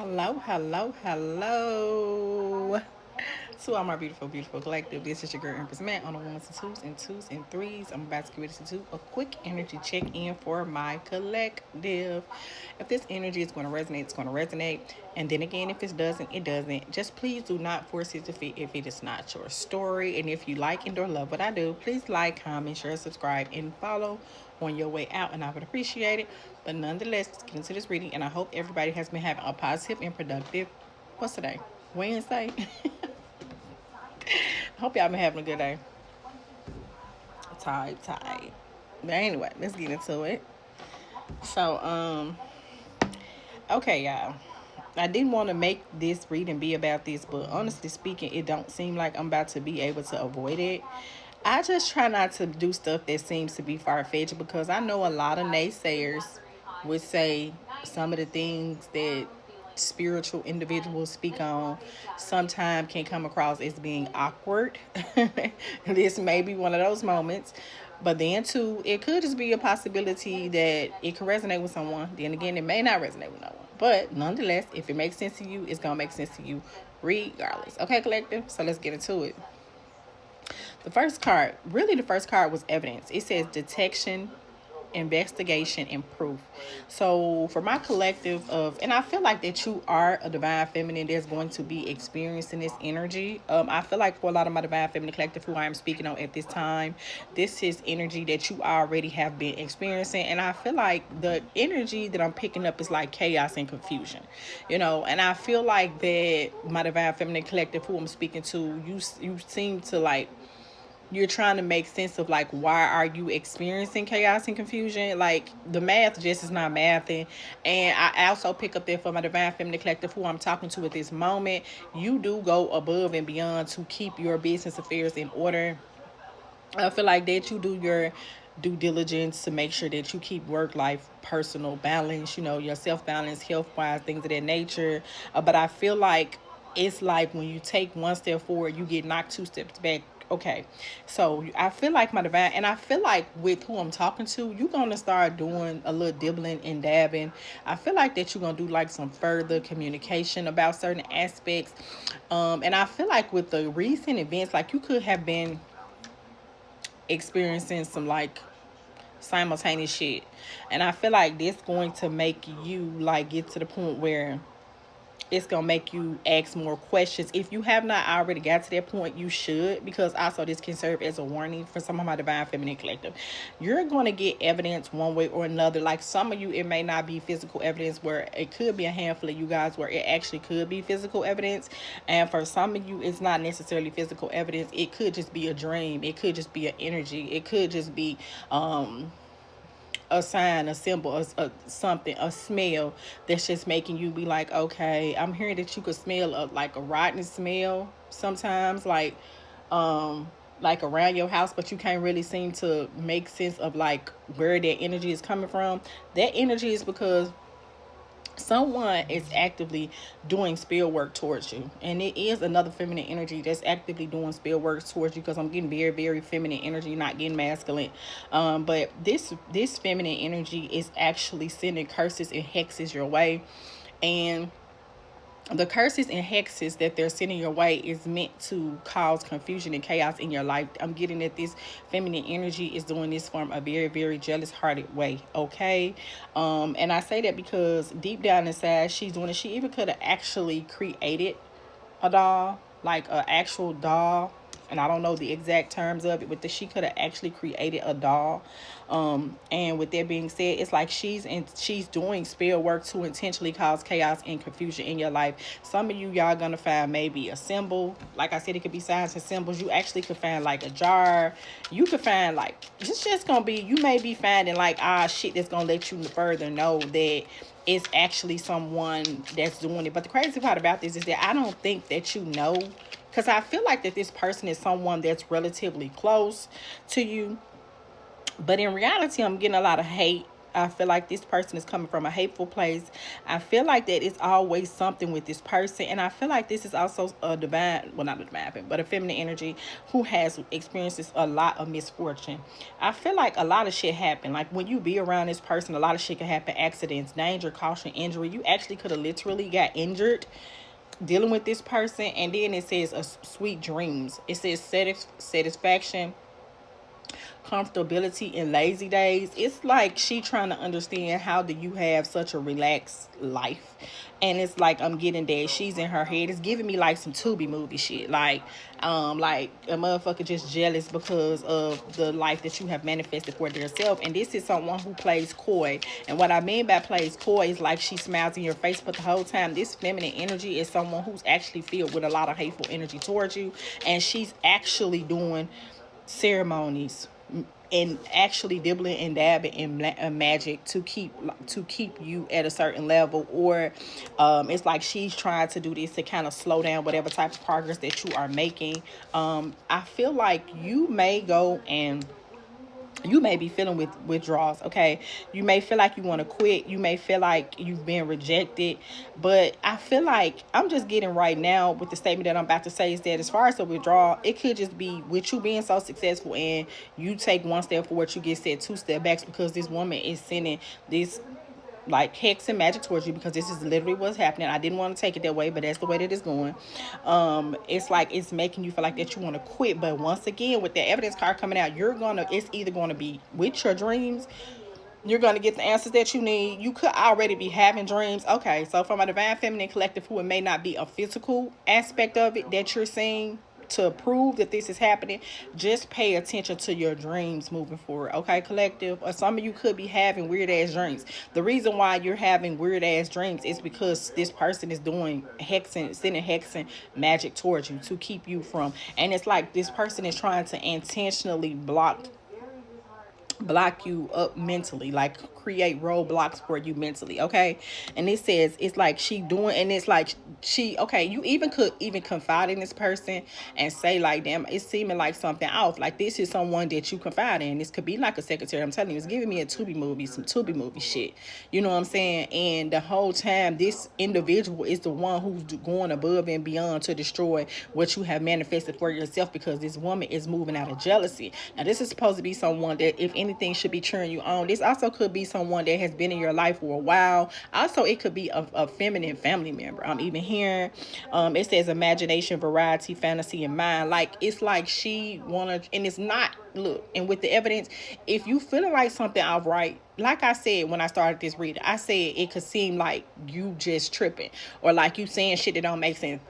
Hello, hello, hello. To all my beautiful, beautiful collective. This is your girl Empress Matt on the ones and twos and threes. I'm about to get ready to do a quick energy check-in for my collective. If this energy is going to resonate, it's going to resonate. And then again, if it doesn't, it doesn't. Just please do not force it to fit if it is not your story. And if you like and or love what I do, please like, comment, share, subscribe, and follow on your way out, and I would appreciate it. But nonetheless, let's get into this reading, and I hope everybody has been having a positive and productive, what's today? Wednesday? I hope y'all been having a good day. Tight. But anyway, let's get into it. So, okay, y'all. I didn't want to make this reading be about this, but honestly speaking, it don't seem like I'm about to be able to avoid it. I just try not to do stuff that seems to be far-fetched because I know a lot of naysayers would say some of the things that spiritual individuals speak on sometimes can come across as being awkward. This may be one of those moments. But then too, it could just be a possibility that it could resonate with someone. Then again, it may not resonate with no one. But nonetheless, if it makes sense to you, it's gonna make sense to you regardless. Okay, collective? So let's get into it. The first card was evidence. It says detection, investigation, and proof. So for my collective of, and I feel like that you are a divine feminine that's going to be experiencing this energy. I feel like for a lot of my divine feminine collective who I am speaking on at this time, this is energy that you already have been experiencing. And I feel like the energy that I'm picking up is like chaos and confusion, and I feel like that my divine feminine collective who I'm speaking to, you seem to like, you're trying to make sense of like, why are you experiencing chaos and confusion? Like the math just is not mathing. And I also pick up there for my divine feminine collective who I'm talking to at this moment. You do go above and beyond to keep your business affairs in order. I feel like that you do your due diligence to make sure that you keep work life personal balance, your self balance, health wise, things of that nature. But I feel like it's like when you take one step forward, you get knocked two steps back. Okay, so I feel like my divine, and I feel like with who I'm talking to, you're gonna start doing a little dibbling and dabbing. I feel like that you're gonna do like some further communication about certain aspects. And I feel like with the recent events, like you could have been experiencing some like simultaneous shit, and I feel like this going to make you like get to the point where it's gonna make you ask more questions. If you have not already got to that point, you should, because also this can serve as a warning for some of my divine feminine collective. You're going to get evidence one way or another. Like some of you, it may not be physical evidence, where it could be a handful of you guys where it actually could be physical evidence, and for some of you it's not necessarily physical evidence. It could just be a dream, it could just be an energy, it could just be a sign, a symbol, something, a smell that's just making you be like, okay, I'm hearing that you could smell like a rotten smell sometimes, like around your house, but you can't really seem to make sense of like where that energy is coming from. That energy is because someone is actively doing spell work towards you, and it is another feminine energy that's actively doing spell work towards you, because I'm getting very, very feminine energy, not getting masculine. But this feminine energy is actually sending curses and hexes your way, and the curses and hexes that they're sending your way is meant to cause confusion and chaos in your life. I'm getting that this feminine energy is doing this from a very, very jealous hearted way. Okay. And I say that because deep down inside she's doing it. She even could have actually created a doll, like an actual doll, and I don't know the exact terms of it, but she could have actually created a doll. And with that being said, it's like she's doing spell work to intentionally cause chaos and confusion in your life. Some of y'all gonna find maybe a symbol. Like I said, it could be signs and symbols. You actually could find like a jar. You could find like, it's just gonna be, you may be finding like shit that's gonna let you further know that it's actually someone that's doing it. But the crazy part about this is that I don't think that because I feel like that this person is someone that's relatively close to you. But in reality, I'm getting a lot of hate I feel like this person is coming from a hateful place. I feel like that it's always something with this person. And I feel like this is also a divine, well, not a divine, but a feminine energy who has experiences a lot of misfortune. I feel like a lot of shit happen. Like when you be around this person, a lot of shit can happen: accidents, danger, caution, injury. You actually could have literally got injured dealing with this person. And then it says sweet dreams. It says satisfaction, comfortability, and lazy days. It's like she trying to understand, how do you have such a relaxed life? And it's like I'm getting that she's in her head. It's giving me like some Tubi movie shit. Like a motherfucker just jealous because of the life that you have manifested for yourself. And this is someone who plays coy. And what I mean by plays coy is like she smiles in your face, but the whole time this feminine energy is someone who's actually filled with a lot of hateful energy towards you. And she's actually doing ceremonies and actually dibbling and dabbing in magic to keep you at a certain level. Or it's like she's trying to do this to kind of slow down whatever type of progress that you are making. I feel like you may be feeling with withdrawals. Okay, you may feel like you want to quit, you may feel like you've been rejected, but I feel like I'm just getting right now with the statement that I'm about to say is that as far as the withdrawal, it could just be with you being so successful and you take one step forward, you get set two step backs, because this woman is sending this like hex and magic towards you, because this is literally what's happening. I didn't want to take it that way, but that's the way that it's going. It's like it's making you feel like that you want to quit, but once again, with the evidence card coming out, it's either going to be with your dreams, you're going to get the answers that you need. You could already be having dreams. Okay, so from a divine feminine collective, who it may not be a physical aspect of it that you're seeing to prove that this is happening, just pay attention to your dreams moving forward. Okay, collective. Or some of you could be having weird ass dreams. The reason why you're having weird ass dreams is because this person is doing sending hexing magic towards you to keep you from, and it's like this person is trying to intentionally block you up mentally, like create roadblocks for you mentally. Okay, and it says it's like she doing, and it's like she, okay, you even could even confide in this person and say like, damn, it's seeming like something off. Like this is someone that you confide in. This could be like a secretary. I'm telling you, it's giving me a Tubi movie, some Tubi movie shit. You know what I'm saying? And the whole time this individual is the one who's going above and beyond to destroy what you have manifested for yourself, because this woman is moving out of jealousy. Now this is supposed to be someone that, if anything, should be cheering you on. This also could be someone that has been in your life for a while. Also, it could be a feminine family member. I'm even hearing it says imagination, variety, fantasy, and mind. Like it's like she wanna, and it's not, look, and with the evidence, if you feeling like something outright, like I said when I started this reading, I said it could seem like you just tripping, or like you saying shit that don't make sense.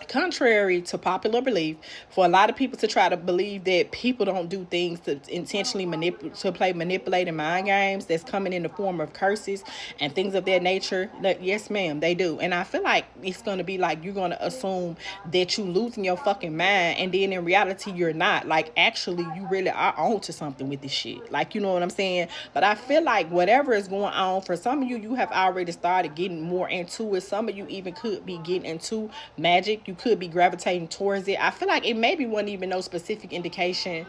Contrary to popular belief, for a lot of people to try to believe that people don't do things to intentionally play manipulating mind games that's coming in the form of curses and things of that nature, like, yes ma'am, they do. And I feel like it's going to be like you're going to assume that you losing your fucking mind, and then in reality you're not. Like actually you really are on to something with this shit, like, you know what I'm saying? But I feel like whatever is going on, for some of you, you have already started getting more into it. Some of you even could be getting into magic. You could be gravitating towards it. I feel like it maybe wasn't even no specific indication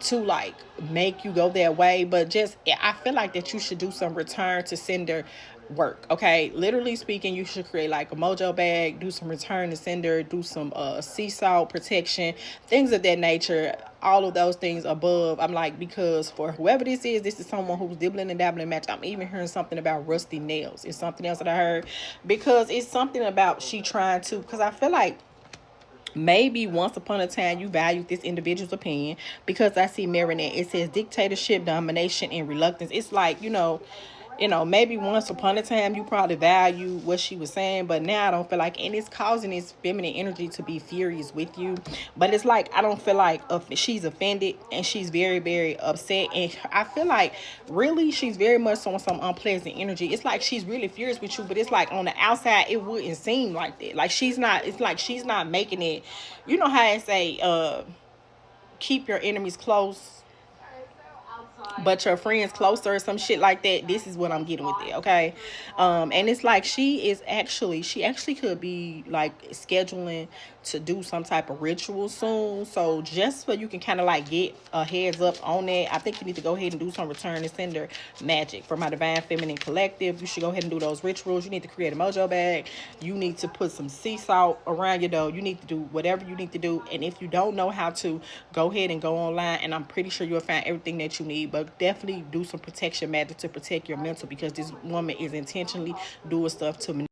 to like make you go that way, but just I feel like that you should do some return to sender work. Okay, literally speaking, you should create like a mojo bag, do some return to sender, do some sea salt protection, things of that nature. All of those things above, I'm like, because for whoever this is someone who's dibbling and dabbling match. I'm even hearing something about rusty nails. It's something else that I heard, because it's something about she trying to, because I feel like maybe once upon a time you valued this individual's opinion, because I see Marinette, it says dictatorship, domination, and reluctance. It's like, maybe once upon a time you probably value what she was saying, but now I don't feel like, and it's causing this feminine energy to be furious with you. But it's like I don't feel like she's offended, and she's very, very upset, and I feel like really she's very much on some unpleasant energy. It's like she's really furious with you, but it's like on the outside it wouldn't seem like that. Like she's not. It's like she's not making it. You know how I say, keep your enemies close but your friends closer, or some shit like that. This is what I'm getting with it. Okay, and it's like she actually could be like scheduling to do some type of ritual soon. So just so you can kind of like get a heads up on that, I think you need to go ahead and do some return and sender magic. For my Divine Feminine Collective, you should go ahead and do those rituals. You need to create a mojo bag. You need to put some sea salt around your dough. You need to do whatever you need to do. And if you don't know how to, go ahead and go online, and I'm pretty sure you'll find everything that you need. But definitely do some protection magic to protect your mental, because this woman is intentionally doing stuff to